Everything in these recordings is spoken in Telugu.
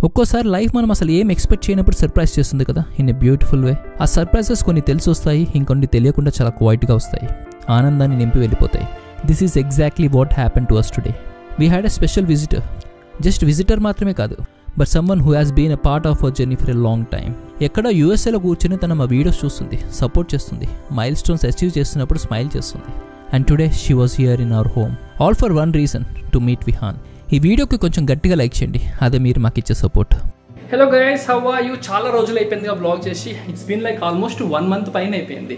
ఒక్కోసారి లైఫ్ మనం అసలు ఏం ఎక్స్పెక్ట్ చేయనప్పుడు సర్ప్రైజ్ చేస్తుంది కదా ఇన్ ఎ బ్యూటిఫుల్ వే. ఆ సర్ప్రైజెస్ కొన్ని తెలిసి వస్తాయి, ఇంకొన్ని తెలియకుండా చాలా క్వైట్గా వస్తాయి, ఆనందాన్ని నింపి వెళ్ళిపోతాయి. This is exactly what happen to us today. We had a special visitor. Just visitor మాత్రమే కాదు, but someone who has been a part of our journey for a long time. ఎక్కడో యూఎస్ఏలో కూర్చొని తన మా వీడియోస్ చూస్తుంది, సపోర్ట్ చేస్తుంది, మైల్ స్టోన్స్ అచీవ్ చేస్తున్నప్పుడు స్మైల్ చేస్తుంది. And today she was here in our home, all for one reason, to meet Vihaan. ఈ వీడియోకి కొంచెం గట్టిగా లైక్ చేయండి, అదే మీరు మాకు ఇచ్చే support. Hello guys, how are you? చాలా రోజులు అయిపోయిందిగా బ్లాగ్ చేసి. It's been like almost 1 month పైన అయిపోయింది.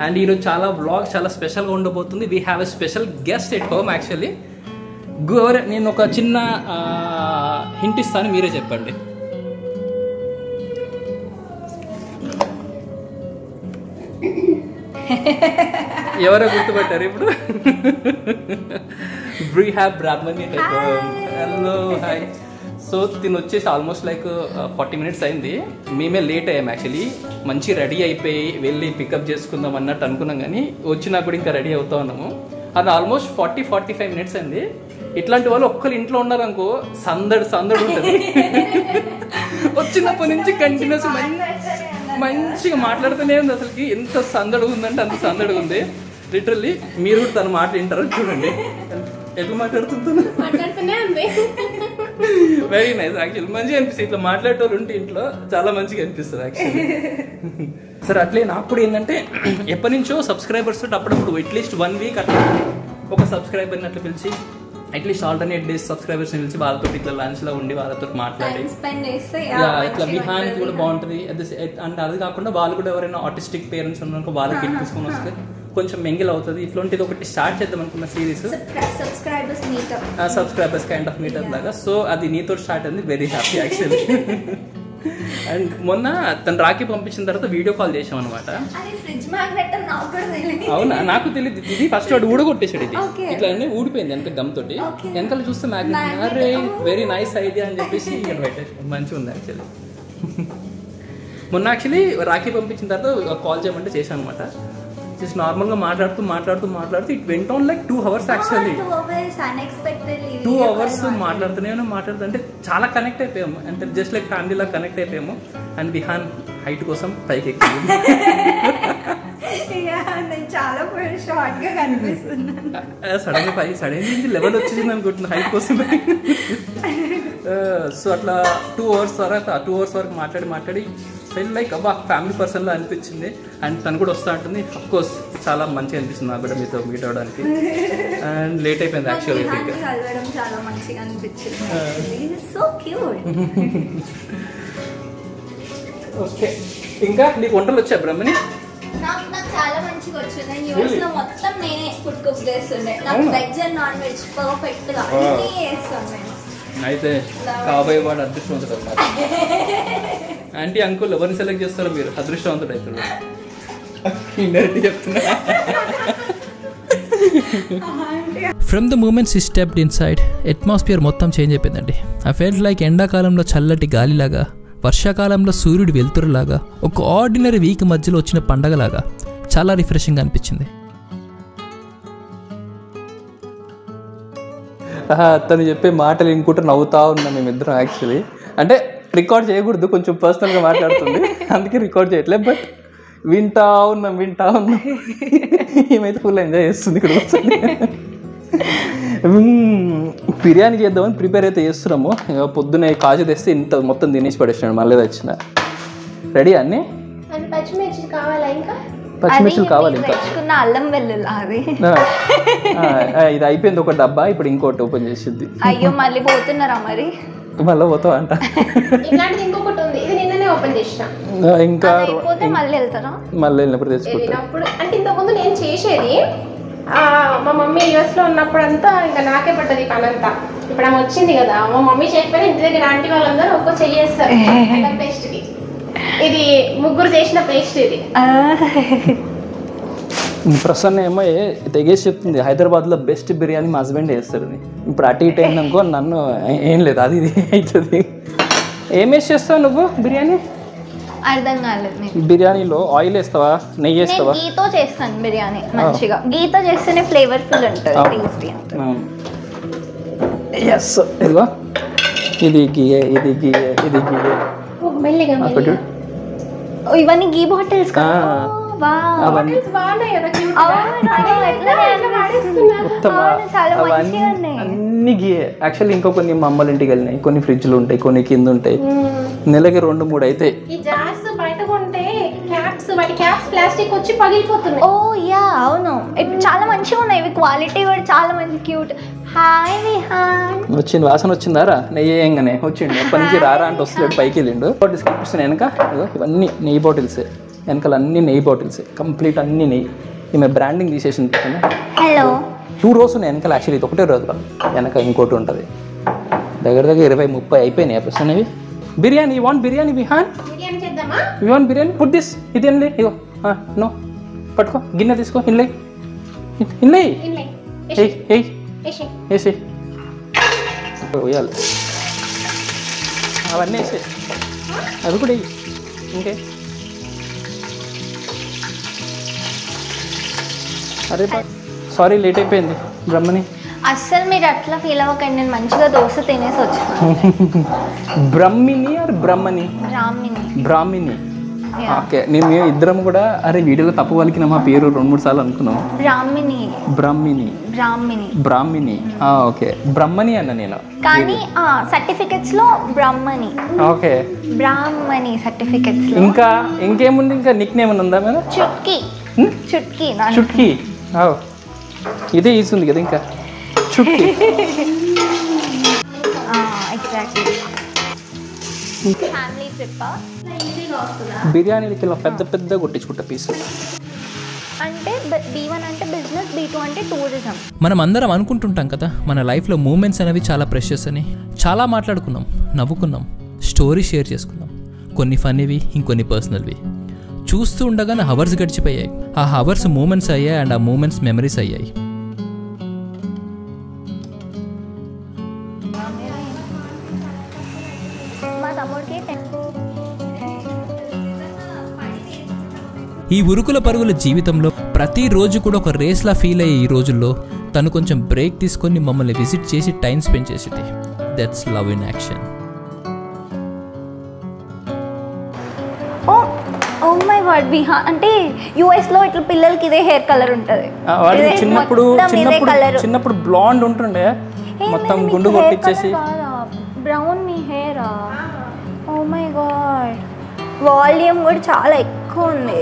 అండ్ ఈరోజు బ్లాగ్ చాలా స్పెషల్గా ఉండబోతుంది. We have a special guest at home actually. నేను ఒక చిన్న హింట్ ఇస్తాను, మీరే చెప్పండి. ఎవరో గుర్తుపట్టారు ఇప్పుడు? We have Brahmani. Hello, hi. So తిని వచ్చేసి ఆల్మోస్ట్ లైక్ 40 minutes అయింది. మేమే లేట్ అయ్యాం యాక్చువల్లీ. మంచి రెడీ అయిపోయి వెళ్ళి పికప్ చేసుకుందాం అన్నట్టు అనుకున్నాం, కానీ వచ్చినా కూడా ఇంకా రెడీ అవుతా ఉన్నాము. అది ఆల్మోస్ట్ 40-45 minutes అయింది. ఇట్లాంటి వాళ్ళు ఒక్కరు ఇంట్లో ఉన్నారనుకో సందడి ఉంటుంది. వచ్చినప్పటి నుంచి కంటిన్యూస్ మంచిగా మాట్లాడుతూనే ఉంది. అసలుకి ఎంత సందడిగా ఉందంటే అంత సందడిగా ఉంది. లిటరల్లీ మీరు కూడా తన మాట వింటారు, చూడండి ఎట్లా మాట్లాడుతుందో. Very nice actually. మంచిగా అనిపిస్తుంది ఇట్లా మాట్లాడేటోళ్ళు ఉంటే ఇంట్లో, చాలా మంచిగా అనిపిస్తుంది యాక్చువల్లీ. సరే, అట్లే నాకు కూడా ఏంటంటే ఎప్పటి నుంచో సబ్స్క్రైబర్స్ అప్పుడప్పుడు అట్లీస్ట్ 1 week అట్లా ఒక సబ్స్క్రైబర్ని అట్లా పిలిచి, అట్లీస్ట్ ఆల్టర్నేట్ డేస్ సబ్స్క్రైబర్స్ని పిలిచి వాళ్ళతో ఇట్లా లంచ్లో ఉండి వాళ్ళతో మాట్లాడి ఇట్లా విహాన్ కూడా బాగుంటుంది. అంటే అది కాకుండా వాళ్ళు కూడా ఎవరైనా ఆర్టిస్టిక్ పేరెంట్స్ ఉన్నారో వాళ్ళకి తీసుకొని వస్తే కొంచెం మెంగిల్ అవుతుంది. ఇట్లాంటిది ఒకటి స్టార్ట్ చేద్దాం అనుకున్న series, subscribers kind of meetup లాగా. సో అది నీతో స్టార్ట్ అయింది. Very happy actually. అండ్ మొన్న తను రాఖీ పంపించిన తర్వాత వీడియో కాల్ చేసాం అనమాట. అవునా, నాకు తెలియదు. ఇది ఫస్ట్ వాడు ఊడగొట్టేసాడు. ఇది ఇట్లా ఊడిపోయింది వెనక గమ్ తోటి. వెనకాల చూస్తే మ్యాగ్నెట్. అరే వెరీ నైస్ ఐడియా అని చెప్పేసి ఇక్కడ పెట్టేసాడు. మంచిగా ఉంది యాక్చువల్లీ. మొన్న యాక్చువల్లీ రాఖీ పంపించిన తర్వాత కాల్ చేయమంటే చేశాను అనమాట. జస్ట్ నార్మల్గా మాట్లాడుతూ it went on like 2 hours actually. 2 hours మాట్లాడుతుంటే చాలా కనెక్ట్ అయిపోయాము. అంటే జస్ట్ లైక్ ఫ్యామిలీలా కనెక్ట్ అయిపోయాము. అండ్ విహాన్ హైట్ కోసం పైకి ఎక్కింది. సడన్గా లెవెల్ వచ్చేసింది అనుకుంటున్నా హైట్ కోసం. సో అట్లా 2 hours వరకు మాట్లాడి ఫెల్ లైక్ అబ్బా ఫ్యామిలీ పర్సన్లో అనిపించింది. అండ్ తను కూడా వస్తూ ఉంటుంది. అఫ్ కోర్స్ చాలా మంచిగా అనిపిస్తుంది నాకు కూడా మీతో మీట్ అవ్వడానికి. అండ్ లేట్ అయిపోయింది యాక్చువల్లీ. ఓకే, ఇంకా నీకు వంటలు వచ్చా బ్రహ్మని? చాలా మంచిగా వచ్చింది. యూఎస్ లో మొత్తం నేనే ఫుడ్ కుక్ చేస్తుండే. నాకు veg and non veg perfect గా అన్ని చేస్తాను. అయితే కాబోయే వాడు అదృష్టవంతుడు అన్నమాట. ఆంటీ అంకుల్ ఎవరిని సెలెక్ట్ చేస్తారో మీరు అదృష్టవంతుడు అవుతాడు. చెప్తున్నా. From the moment she stepped inside, atmosphere మొత్తం చేంజ్ అయిపోయిందండి. ఐ ఫెల్ట్ లైక్ ఎండాకాలంలో చల్లటి గాలిలాగా, వర్షాకాలంలో సూర్యుడు వెలుతురులాగా, ఒక ఆర్డినరీ వీక్ మధ్యలో వచ్చిన పండగలాగా చాలా రిఫ్రెషింగ్ అనిపించింది. తను చెప్పే మాటలు ఇంకుంటే నవ్వుతా ఉన్నాం మేమిద్దరం యాక్చువల్లీ. అంటే రికార్డ్ చేయకూడదు, కొంచెం పర్సనల్గా మాట్లాడుతుంది, అందుకే రికార్డ్ చేయట్లేదు. బట్ వింటా ఉన్నాం. ఏమైతే ఫుల్ ఎంజాయ్ చేస్తుంది ఇక్కడ కూర్చొని. బిర్యానీ చేద్దామని ప్రిపేర్ అయితే చేస్తున్నాము. పొద్దున్న కాజు తెస్తే ఇంత మొత్తం తినేసి పడేసినాడు. మళ్ళీ తెచ్చిన రెడీ అన్నీ. పచ్చిమిర్చిలు కావాలి ఇంకా. అల్లం వెల్లుల్లి ఇది అయిపోయింది ఒక డబ్బా. ఇప్పుడు ఇంకోటి ఓపెన్ చేసిద్ది. అయ్యో మళ్ళీ పోతున్నారా మరి? మళ్ళీ పోతావు అంట. ఇంకా మళ్ళీ వెళ్తారా? మళ్ళీ వెళ్ళినప్పుడు తెచ్చుకుంటా. అంటే ఇంతకుముందు నేను చేసేది మా మమ్మీ యూఎస్ లో ఉన్నప్పుడు అంతా ఇంకా నాకే పడ్డది పని అంతా. ఇప్పుడు ఆమె వచ్చింది కదా, మా మమ్మీ చేయకపోయినా ఇంటి దగ్గర ఆంటీ వాళ్ళందరూ ఒక్కో చెయ్యేస్తారు పేస్ట్ కి. ఇది ముగ్గురు చేసిన పేస్ట్ ఇది. ప్రసన్న ఏమో తెగేసి చెప్తుంది, హైదరాబాద్లో బెస్ట్ బిర్యానీ మా హస్బెండ్ చేస్తారు. ఇప్పుడు అటు ఇటు అయిందనుకో నన్ను ఏం లేదు అది ఇది అవుతుంది. ఏమేసి చేస్తావు నువ్వు బిర్యానీ? అర్థం కాలేదు. బిర్యానీలో ఆయిల్ వేస్తావా, నెయ్యి వేస్తావా? గీతో చేస్తాను బిర్యానీ మంచిగా. గీతో చేస్తేనే ఫ్లేవర్ఫుల్ ఉంటుంది, టేస్టీ ఉంటుంది. ఎస్, ఇదిగో ఇది గియే, ఇది గియే, ఇది గియే. మెల్లిగా అక్కడ ఇవన్నీ గీ బాటిల్స్ అవన్నీ అన్ని గియే. యాక్చువల్లీ ఇంకో కొన్ని మా అమ్మల ఇంటికి వెళ్ళినాయి, కొన్ని ఫ్రిడ్జ్లు ఉంటాయి, కొన్ని కింద ఉంటాయి. నెలకి 2-3 అయితే ఈ జార్స్ బయట కొంటే క్యాప్స్, వాటి క్యాప్స్ ప్లాస్టిక్ వచ్చి పగిలిపోతున్నాయి. ఓ యా అవును, చాలా మంచిగా ఉన్నాయి ఇవి, క్వాలిటీ కూడా చాలా మంచి క్యూట్. హాయ్ విహాన్. వచ్చింది, వాసన వచ్చిందారా? నెయ్యి వేయంగానే వచ్చిండు. ఎప్పటి నుంచి రారా అంటే వస్తున్నాడు, పైకి వెళ్ళిండు. బాటిల్స్ కనిపిస్తున్నాయి వెనక, ఇవన్నీ నెయ్యి బాటిల్సే. వెనకాల అన్ని నెయ్యి బాటిల్సే, కంప్లీట్ అన్ని నెయ్యి. ఈమె బ్రాండింగ్ తీసేసింది. హలో 2 rows ఉన్నాయి వెనకాల. యాక్చువల్లీ ఇది ఒకటే రోజు వెనక ఇంకోటి ఉంటుంది. దగ్గర 20-30 అయిపోయినాయి ప్రస్తుతానివి. బిర్యానీ, వాంట్ బిర్యానీ విహాన్? బిర్యానీ చేద్దామా? You want biryani? Put this. ఇది ఏం లే, ఇగో నో, పట్టుకో, గిన్నె తీసుకో, ఇన్లే ఇన్లే వేసి వేయాలి. అవన్నీ వేసే, అవి కూడా వేయి. ఇంకే అరే సారీ లేట్ అయిపోయింది బ్రహ్మని. అస్సలు మీరు అట్లా ఫీల్ అవ్వకండి, నేను మంచిగా దోశ తినేసి వచ్చాను. బ్రహ్మిని ఆర్ బ్రహ్మని? బ్రాహ్మిని. ఓకే, మేము ఇద్దరం కూడా అరే వీడియోలో తప్పు వాళ్ళకి మా పేరు 2-3 సార్లు అనుకున్నాం. బ్రాహ్మిని. ఓకే, బ్రహ్మని అన్న నేను, కానీ సర్టిఫికెట్స్ లో బ్రహ్మని. ఓకే, బ్రాహ్మణి సర్టిఫికెట్స్ లో. ఇంకా ఇంకేముంది? ఇంకా నిక్ నేమ్ ఉందా మేడం? చుట్కీ. ఇదే ఈజీ ఉంది కదా ఇంకా, చుట్కీ. ఫ్యామిలీ ట్రిప్ బిర్యానీలకి ఇలా పెద్ద కొట్టించుకుంటా పీసులు. అంటే B1 అంటే బిజినెస్, B2 అంటే టూరిజం. మనం అందరం అనుకుంటుంటాం కదా మన లైఫ్లో మూమెంట్స్ అనేవి చాలా ప్రెషియస్ అని. చాలా మాట్లాడుకున్నాం, నవ్వుకున్నాం, స్టోరీ షేర్ చేసుకున్నాం. కొన్ని ఫన్నీవి, ఇంకొన్ని పర్సనల్వి. చూస్తూ ఉండగానే హవర్స్ గడిచిపోయాయి. ఆ హవర్స్ మూమెంట్స్ అయ్యాయి అండ్ ఆ మూమెంట్స్ మెమరీస్ అయ్యాయి. ఈ ఉరుకుల పరుగుల జీవితంలో ప్రతిరోజు కూడా ఒక రేస్లా ఫీల్ అయ్యే ఈ రోజుల్లో తను కొంచెం బ్రేక్ తీసుకొని మమ్మల్ని విజిట్ చేసి టైం స్పెండ్ చేసింది. That's love in action. Oh my god, Vihaan అంటే US లో ఇట్లా పిల్లలకి ఇదే హెయిర్ కలర్ ఉంటుంది. చిన్నప్పుడు బ్లాండ్ ఉంటుండే, మొత్తం గుండు కొట్టించేసి బ్రౌన్ మీ hair. Oh my god, volume కూడా చాలా ఎక్కువ ఉంది.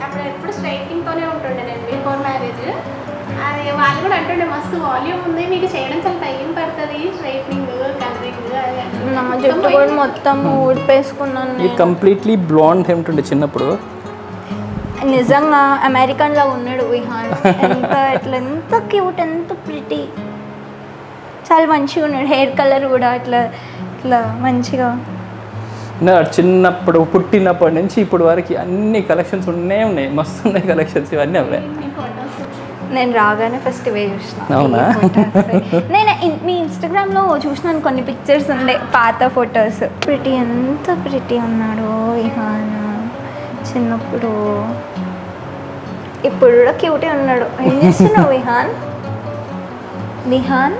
అప్పుడు ఎప్పుడు స్ట్రైట్నింగ్ తోనే ఉంటుండే నేను బిఫోర్ మ్యారేజ్. అది వాళ్ళు కూడా అంటుండే మస్తు వాల్యూమ్ ఉంది, మీకు చేయడం చాలా టైం పడుతుంది స్ట్రైట్నింగ్, కలరింగ్. నా జుట్టు కూడా మొత్తం ఊడిపేసుకున్నాను. ఇది కంప్లీట్లీ బ్లాండ్ ఉంటుండే చిన్నప్పుడు. నిజంగా అమెరికన్ లా ఉన్నాడు విహాన్. ఎంత క్యూట్, ఎంత ప్రిటీ, చాలా మంచిగా ఉన్నాడు. హెయిర్ కలర్ కూడా ఇట్లా మంచిగా. చిన్నప్పుడు పుట్టినప్పటి నుంచి ఇప్పుడు వరకు అన్ని కలెక్షన్స్ ఉన్నాయి, మస్తు ఉన్నాయి కలెక్షన్స్. ఇవన్నీ అవే. నేను రాగానే ఫస్ట్ ఇవే చూసిన. అవునా? నేను మీ ఇన్స్టాగ్రామ్లో చూసినాను కొన్ని పిక్చర్స్ ఉండే, పాత ఫొటోస్. ఎంత ప్రిటీ ఉన్నాడు విహాన్ చిన్నప్పుడు. ఇప్పుడు కూడా క్యూటే ఉన్నాడు. ఏం చేస్తున్నావు విహాన్?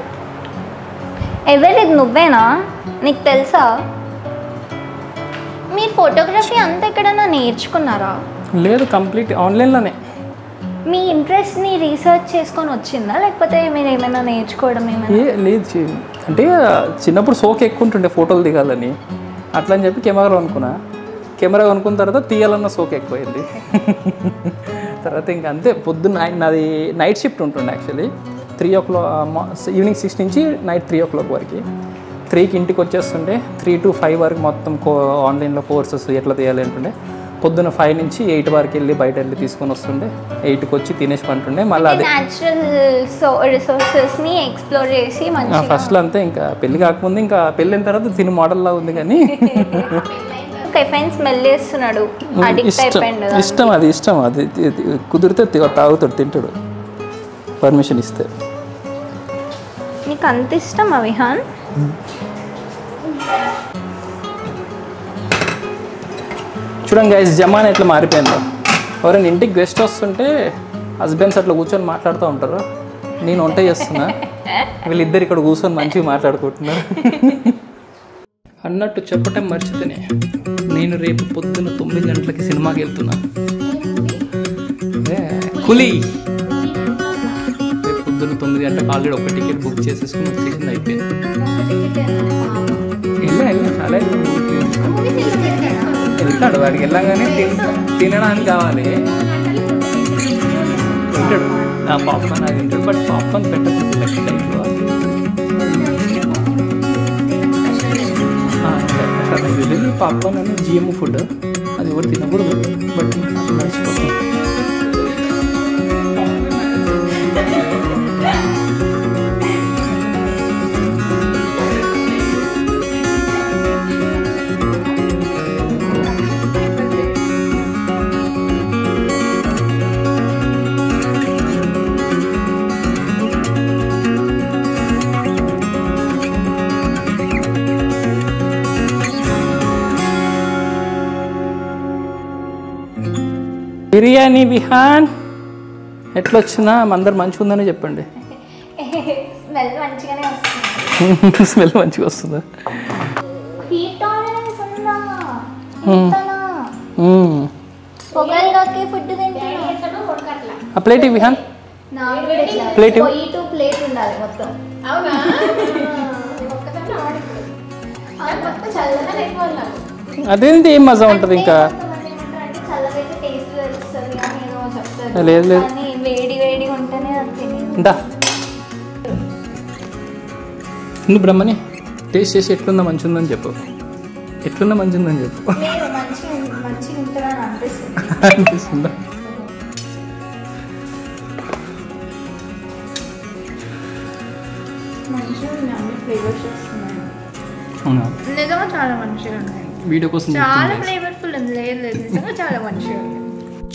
ఎవరిది నువ్వేనా? నీకు తెలుసా? మీరు ఫోటోగ్రఫీ అంతా ఎక్కడైనా నేర్చుకున్నారా? లేదు, కంప్లీట్ ఆన్లైన్లోనే. మీ ఇంట్రెస్ట్ని రీసెర్చ్ చేసుకొని వచ్చిందా, లేకపోతే మీరు ఏమైనా నేర్చుకోవడం ఏమైనా? లేదు, అంటే చిన్నప్పుడు సోక్ ఎక్కువ ఉంటుండే ఫోటోలు దిగాలని, అట్లా అని చెప్పి కెమెరా కొనుక్కున్న తర్వాత తీయాలన్న సోక్ ఎక్కువైంది. తర్వాత ఇంకా అంతే. పొద్దున్న నాది నైట్ షిఫ్ట్ ఉంటుండే. యాక్చువల్లీ 3 o'clock, ఈవినింగ్ 6 నుంచి నైట్ 3 o'clock వరకు. 3కి ఇంటికి వచ్చేస్తుండే. 3 to 5 వరకు మొత్తం ఆన్లైన్లో కోర్సెస్ ఎట్లా తీయాలి అంటుండే. పొద్దున్న 5 నుంచి 8 వరకు బయట వెళ్ళి తీసుకొని వస్తుండే. 8కి వచ్చి తినేసి పంటుండే. మళ్ళీ అదే న్యాచురల్ రిసోర్సెస్ని ఎక్స్ప్లోర్ చేసి ఫస్ట్లో అంతే. ఇంకా పెళ్ళి కాకముందు, ఇంకా పెళ్ళిన తర్వాత తిని మోడల్లా ఉంది. కానీ ఇష్టం అది కుదిరితే తాగుతాడు, తింటాడు, పర్మిషన్ ఇస్తే. నీకు అంత ఇష్టమా విహాన్? చూడండి గైస్, జమానా ఎట్లా మారిపోయిందో. ఎవరైనా ఇంటికి గెస్ట్ వస్తుంటే హస్బెండ్స్ అట్లా కూర్చొని మాట్లాడుతూ ఉంటారు. నేను వంట చేస్తున్నా, వీళ్ళిద్దరు ఇక్కడ కూర్చొని మంచిగా మాట్లాడుకుంటున్నారు. అన్నట్టు చెప్పటం మర్చితేనే, నేను రేపు పొద్దున్న 9 గంటలకి సినిమాకి వెళ్తున్నా. కూలీ రేపు పొద్దున్న 9 గంటలకు ఆల్రెడీ ఒక టికెట్ బుక్ చేసేసుకుని వచ్చేసింది, అయిపోయింది. చాలా వెళ్తాడు, వాడికి వెళ్ళగానే తినడానికి కావాలి, తింటాడు. పాప్కార్న్ అది తింటాడు, బట్ పాప్కార్న్ పెట్టకపోతే లైఫ్లో పాప్కార్న్ అనేది జిఎం ఫుడ్, అది ఎవరు తినకూడదు, బట్ నడిచిపోతుంది. బిర్యానీ విహాన్ ఎట్లా వచ్చినా అందరు మంచిగా ఉందని చెప్పండి. స్మెల్ మంచిగా వస్తుందా? ఆ ప్లేట్ విహాన్, ప్లేట్ అదేంటి ఏం మజా ఉంటుంది ఇంకా. లేదు లేదు, నువ్వు బ్రహ్మని టేస్ట్ చేసి ఎట్లుందా మంచిగా ఉందని చెప్పు, ఎట్లుందా మంచిగా ఉందని చెప్పు. అనిపిస్తుందా? వీడియో కోసం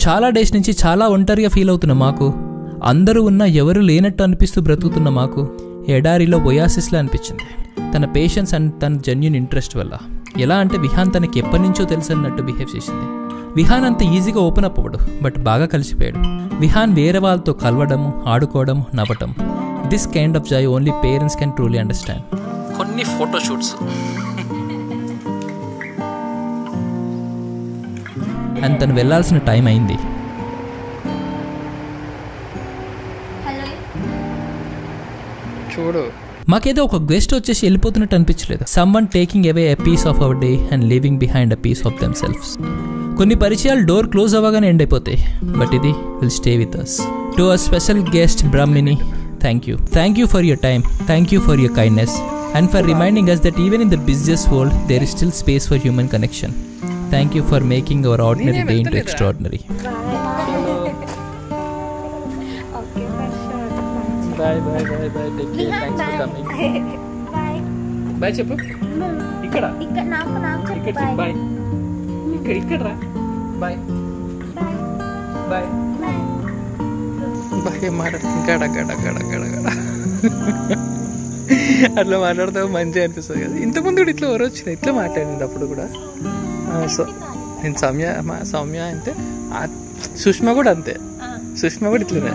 చాలా డేస్ నుంచి చాలా ఒంటరిగా ఫీల్ అవుతున్న మాకు, అందరూ ఉన్నా ఎవరు లేనట్టు అనిపిస్తూ బ్రతుకుతున్న మాకు ఎడారిలో ఒయాసిస్లా అనిపించింది. తన పేషెన్స్ అండ్ తన జెన్యూన్ ఇంట్రెస్ట్ వల్ల. ఎలా అంటే విహాన్ తనకి ఎప్పటి నుంచో తెలుసు అన్నట్టు బిహేవ్ చేసింది. విహాన్ అంత ఈజీగా ఓపెన్ అప్ అవ్వడు, బట్ బాగా కలిసిపోయాడు. విహాన్ వేరే వాళ్ళతో కలవడం, ఆడుకోవడం, నవ్వటం. This kind of Joy only parents can truly understand. కొన్ని ఫోటోషూట్స్ అండ్ తను వెళ్ళాల్సిన టైం అయింది. చూడు, మాకేదో ఒక గెస్ట్ వచ్చేసి వెళ్ళిపోతున్నట్టు అనిపించలేదు. Someone taking away a piece of our day and leaving behind a piece of them selfs. కొన్ని పరిచయాలు డోర్ క్లోజ్ అవ్వగానే ఎండ్ అయిపోతాయి, బట్ ఇది will stay with us. To our special guest Brahmini, thank you. Thank you for your time, thank you for your kindness and for reminding us that even in the busiest world there is still space for human connection. Thank you for making our ordinary day into extraordinary. Okay, for sure. Bye bye bye bye. Take care. Thanks for coming. Bye. Bye చెప్పు. ఇక్కడ నాకు ఇక్కడ bye. ఇక్కడ రా. Bye. Bye. Bye. మాట్లాడు. గడ. అట్లా మాట్లాడితే మంచిగా అనిపిస్తుంది కదా. ఇంతకుముందు కూడా ఇట్లా ఎవరు వచ్చినాయి, ఇట్లా మాట్లాడింది అప్పుడు కూడా. సో నేను సౌమ్య అంటే సుష్మా కూడా అంతే, సుష్మా కూడా ఇట్లనే.